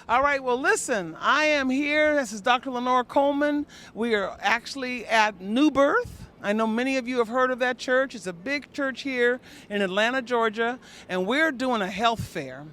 All right, well, listen, I am here. This is Dr. Lenore Coleman. We are actually at New Birth. I know many of you have heard of that church. It's a big church here in Atlanta, Georgia, and we're doing a health fair.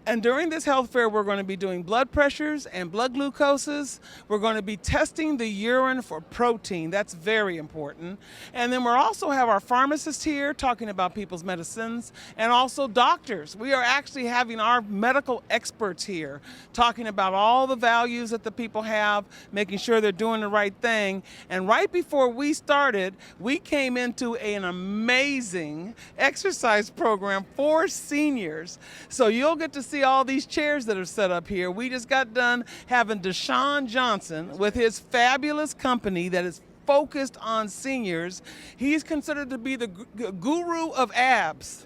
And during this health fair, we're going to be doing blood pressures and blood glucoses. We're going to be testing the urine for protein. That's very important. And then we'll also have our pharmacists here talking about people's medicines and also doctors. We are actually having our medical experts here talking about all the values that the people have, making sure they're doing the right thing. And right before we started, we came into an amazing exercise program for seniors. So you'll get to see all these chairs that are set up here. We just got done having Deshaun Johnson with his fabulous company that is focused on seniors. He's considered to be the guru of abs.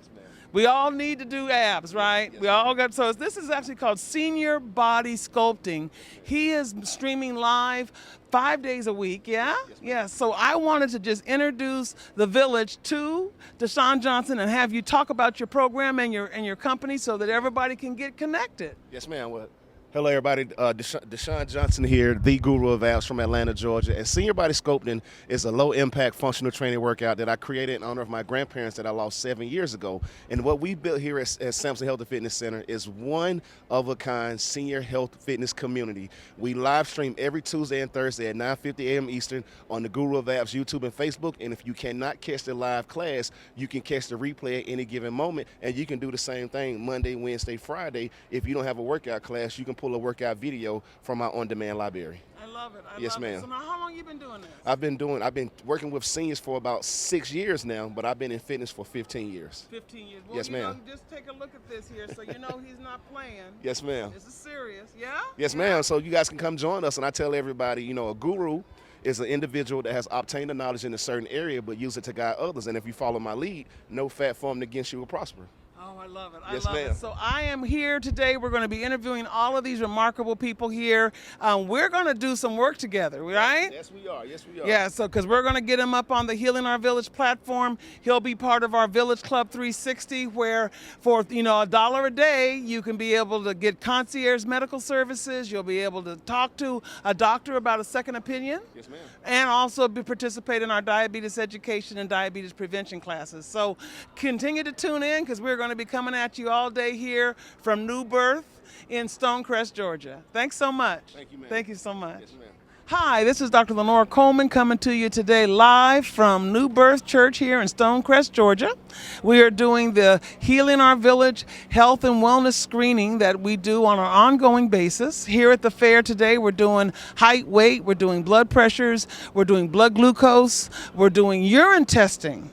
We all need to do abs, right? We all got, so this is actually called Senior Body Sculpting. He is streaming live 5 days a week, yeah? Yeah, so I wanted to just introduce the village to Deshaun Johnson and have you talk about your program and your company so that everybody can get connected. Yes, ma'am. Well, hello, everybody. Deshaun Johnson here, the guru of abs from Atlanta, Georgia. And Senior Body Sculpting is a low-impact functional training workout that I created in honor of my grandparents that I lost 7 years ago. And what we built here at Samson Health and Fitness Center is one-of-a-kind senior health fitness community. We live stream every Tuesday and Thursday at 9:50 a.m. Eastern on the Guru of Abs YouTube and Facebook. And if you cannot catch the live class, you can catch the replay at any given moment. And you can do the same thing Monday, Wednesday, Friday. If you don't have a workout class, you can pull a workout video from our on-demand library. I love it. Yes, ma'am. So now how long you been doing this? I've been working with seniors for about 6 years now, but I've been in fitness for 15 years. 15 years. Well, Yes, ma'am. Just take a look at this here so you know he's not playing. Yes, ma'am. This is serious, yeah? Yes, ma'am. So you guys can come join us, and I tell everybody, a guru is an individual that has obtained the knowledge in a certain area but use it to guide others. And if you follow my lead, no fat formed against you will prosper. Oh, I love it. Yes, I love ma'am. it. So I am here today. We're going to be interviewing all of these remarkable people here. We're going to do some work together, right? Yes, we are. Yes, we are. Yeah, so because we're going to get him up on the Healing Our Village platform. He'll be part of our Village Club 360 where for $1 a day, you can be able to get concierge medical services. You'll be able to talk to a doctor about a second opinion. Yes, ma'am. And also participate in our diabetes education and diabetes prevention classes. So continue to tune in because we're going to be coming at you all day here from New Birth in Stonecrest, Georgia. Thanks so much. Thank you, ma'am. Thank you so much. Yes, ma'am. Hi, this is Dr. Lenore Coleman coming to you today live from New Birth Church here in Stonecrest, Georgia. We are doing the Healing Our Village health and wellness screening that we do on an ongoing basis. Here at the fair today, we're doing height, weight, we're doing blood pressures, we're doing blood glucose, we're doing urine testing.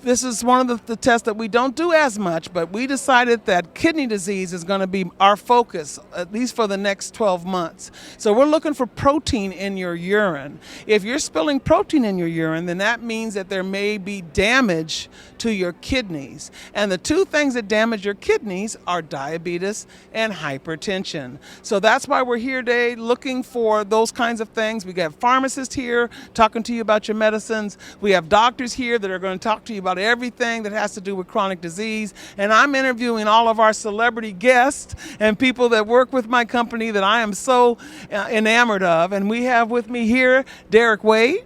This is one of the tests that we don't do as much, but we decided that kidney disease is going to be our focus, at least for the next 12 months. So we're looking for protein in your urine. If you're spilling protein in your urine, then that means that there may be damage to your kidneys. And the two things that damage your kidneys are diabetes and hypertension. So that's why we're here today looking for those kinds of things. We got pharmacists here talking to you about your medicines. We have doctors here that are going to talk to you about everything that has to do with chronic disease. And I'm interviewing all of our celebrity guests and people that work with my company that I am so enamored of. And we have with me here Derek Wade.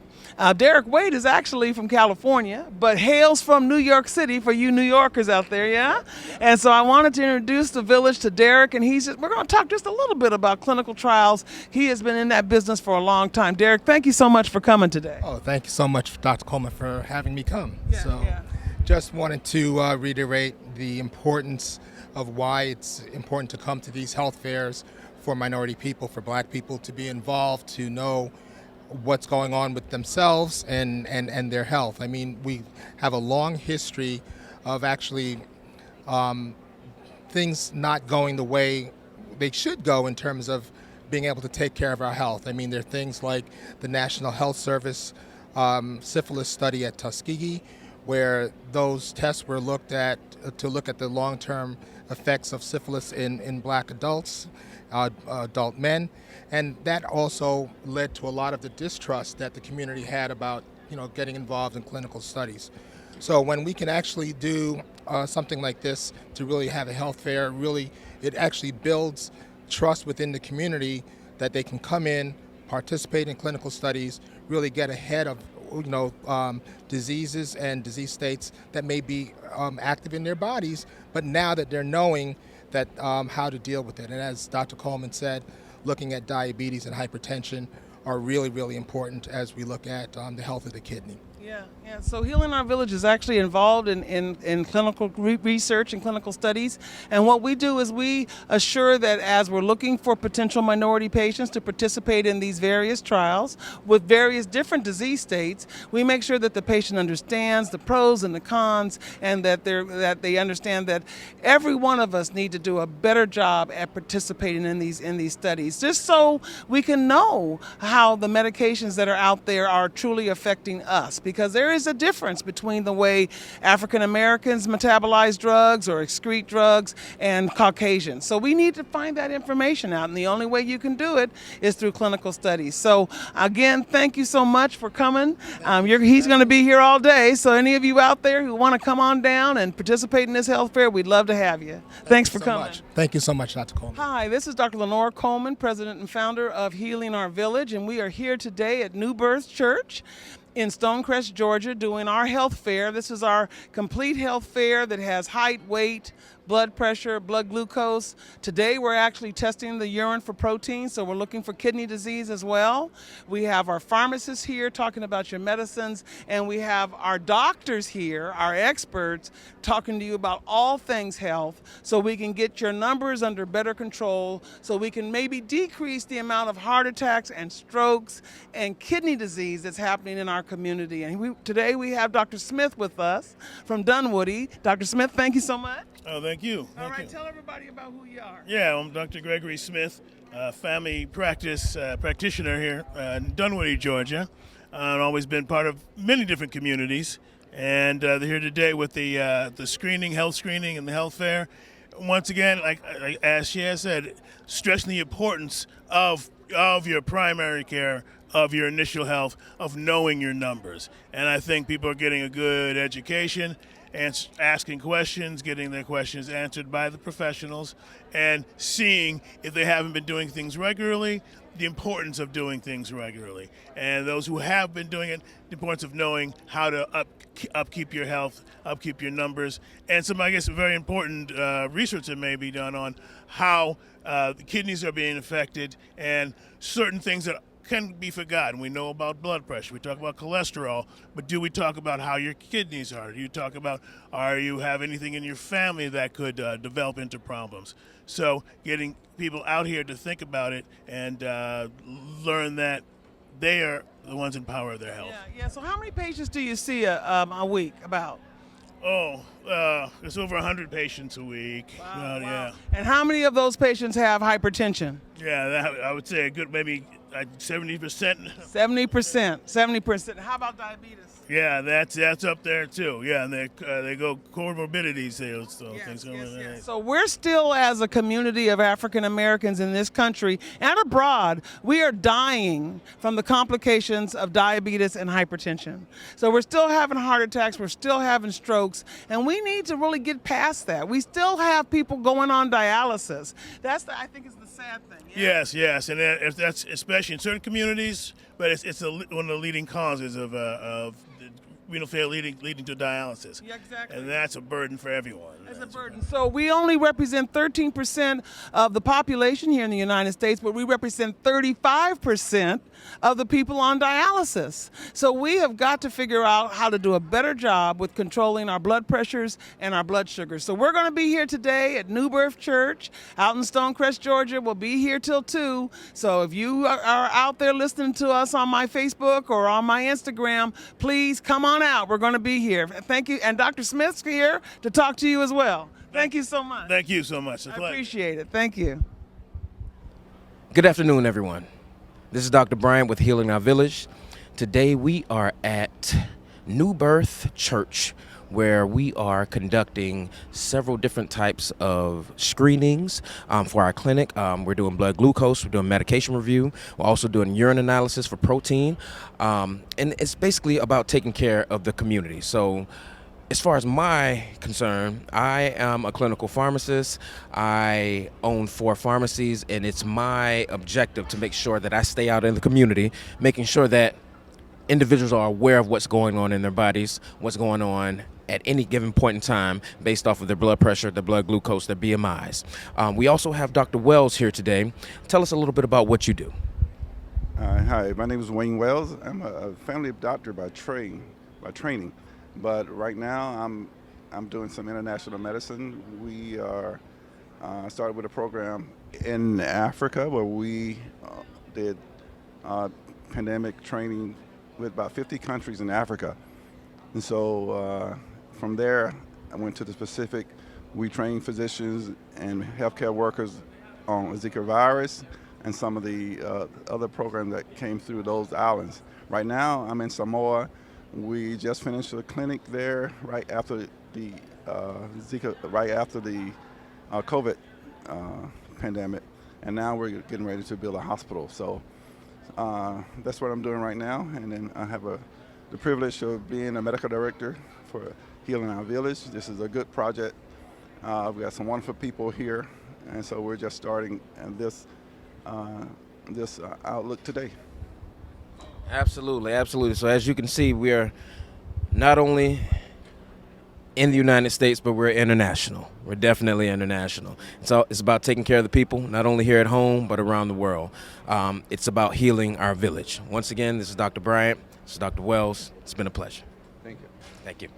Derek Wade is actually from California, but hails from New York City for you New Yorkers out there, yeah? And so I wanted to introduce the village to Derek, and we're going to talk just a little bit about clinical trials. He has been in that business for a long time. Derek, thank you so much for coming today. Oh, thank you so much, Dr. Coleman, for having me come. Yeah. Just wanted to reiterate the importance of why it's important to come to these health fairs for minority people, for black people to be involved, to know what's going on with themselves and their health. I mean, we have a long history of actually things not going the way they should go in terms of being able to take care of our health. I mean, there are things like the National Health Service syphilis study at Tuskegee, where those tests were looked at to look at the long-term effects of syphilis in black adults, adult men, and that also led to a lot of the distrust that the community had about getting involved in clinical studies. So when we can actually do something like this to really have a health fair, really it actually builds trust within the community that they can come in, participate in clinical studies, really get ahead of diseases and disease states that may be active in their bodies, but now that they're knowing that how to deal with it. And as Dr. Coleman said, looking at diabetes and hypertension are really, really important as we look at the health of the kidney. Yeah. So Healing Our Village is actually involved in clinical research and clinical studies. And what we do is we assure that as we're looking for potential minority patients to participate in these various trials with various different disease states, we make sure that the patient understands the pros and the cons, and that they understand that every one of us need to do a better job at participating in these studies, just so we can know how the medications that are out there are truly affecting us. Because there is a difference between the way African Americans metabolize drugs or excrete drugs and Caucasians. So we need to find that information out, and the only way you can do it is through clinical studies. So again, thank you so much for coming. He's going to be here all day, so any of you out there who want to come on down and participate in this health fair, we'd love to have you. Thanks for coming. Thank you so much, Dr. Coleman. Hi, this is Dr. Lenore Coleman, President and Founder of Healing Our Village, and we are here today at New Birth Church in Stonecrest, Georgia, doing our health fair. This is our complete health fair that has height, weight, blood pressure, blood glucose. Today we're actually testing the urine for protein, so we're looking for kidney disease as well. We have our pharmacists here talking about your medicines, and we have our doctors here, our experts, talking to you about all things health, so we can get your numbers under better control, so we can maybe decrease the amount of heart attacks and strokes and kidney disease that's happening in our community. And today we have Dr. Smith with us from Dunwoody. Dr. Smith, thank you so much. Oh, thank you. All right, tell everybody about who you are. Yeah, I'm Dr. Gregory Smith, family practice practitioner here in Dunwoody, Georgia. I've always been part of many different communities, and they're here today with the screening, health screening, and the health fair. Once again, as she has said, stressing the importance of your primary care, of your initial health, of knowing your numbers. And I think people are getting a good education and asking questions, getting their questions answered by the professionals, and seeing if they haven't been doing things regularly, the importance of doing things regularly. And those who have been doing it, the importance of knowing how to upkeep your health, upkeep your numbers, and some, I guess, very important research that may be done on how the kidneys are being affected and certain things that can be forgotten. We know about blood pressure. We talk about cholesterol, but do we talk about how your kidneys are? Do you talk about, you have anything in your family that could develop into problems? So getting people out here to think about it and learn that they are the ones in power of their health. Yeah. So how many patients do you see a week about? It's over 100 patients a week. Wow. Yeah. And how many of those patients have hypertension? Yeah, I would say a good maybe 70%. 70%. How about diabetes? Yeah, that's up there too. Yeah, and they go comorbidities. Yes. So we're still, as a community of African Americans in this country and abroad, we are dying from the complications of diabetes and hypertension. So we're still having heart attacks, we're still having strokes, and we need to really get past that. We still have people going on dialysis. I think is the sad thing. Yeah? Yes, and if that's especially in certain communities, but it's one of the leading causes of renal failure leading to dialysis. Yeah, exactly. And that's a burden for everyone. It's a burden. So we only represent 13% of the population here in the United States, but we represent 35% of the people on dialysis. So we have got to figure out how to do a better job with controlling our blood pressures and our blood sugars. So we're going to be here today at New Birth Church out in Stonecrest, Georgia. We'll be here till 2. So if you are out there listening to us on my Facebook or on my Instagram, please come on out. We're going to be here. Thank you. And Dr. Smith's here to talk to you as well. Thank you so much. Thank you so much. I appreciate it. Thank you. Good afternoon, everyone. This is Dr. Bryant with Healing Our Village. Today we are at New Birth Church, where we are conducting several different types of screenings for our clinic. We're doing blood glucose, we're doing medication review, we're also doing urine analysis for protein, and it's basically about taking care of the community. So As far as my concern, I am a clinical pharmacist. I own 4 pharmacies, and it's my objective to make sure that I stay out in the community, making sure that individuals are aware of what's going on in their bodies, what's going on at any given point in time based off of their blood pressure, their blood glucose, their BMIs. We also have Dr. Wells here today. Tell us a little bit about what you do. Hi, my name is Wayne Wells. I'm a family doctor by training, but right now I'm doing some international medicine. We are started with a program in Africa where we did pandemic training with about 50 countries in Africa, and so from there I went to the Pacific. We trained physicians and healthcare workers on Zika virus and some of the other programs that came through those islands. Right now, I'm in Samoa. We just finished a clinic there right after the COVID pandemic, and now we're getting ready to build a hospital. So that's what I'm doing right now, and then I have the privilege of being a medical director for Healing Our Village. This is a good project. We've got some wonderful people here, and so we're just starting this outlook today. Absolutely, absolutely. So as you can see, we are not only in the United States, but we're international. We're definitely international. So it's about taking care of the people, not only here at home, but around the world. It's about healing our village. Once again, this is Dr. Bryant. This is Dr. Wells. It's been a pleasure. Thank you. Thank you.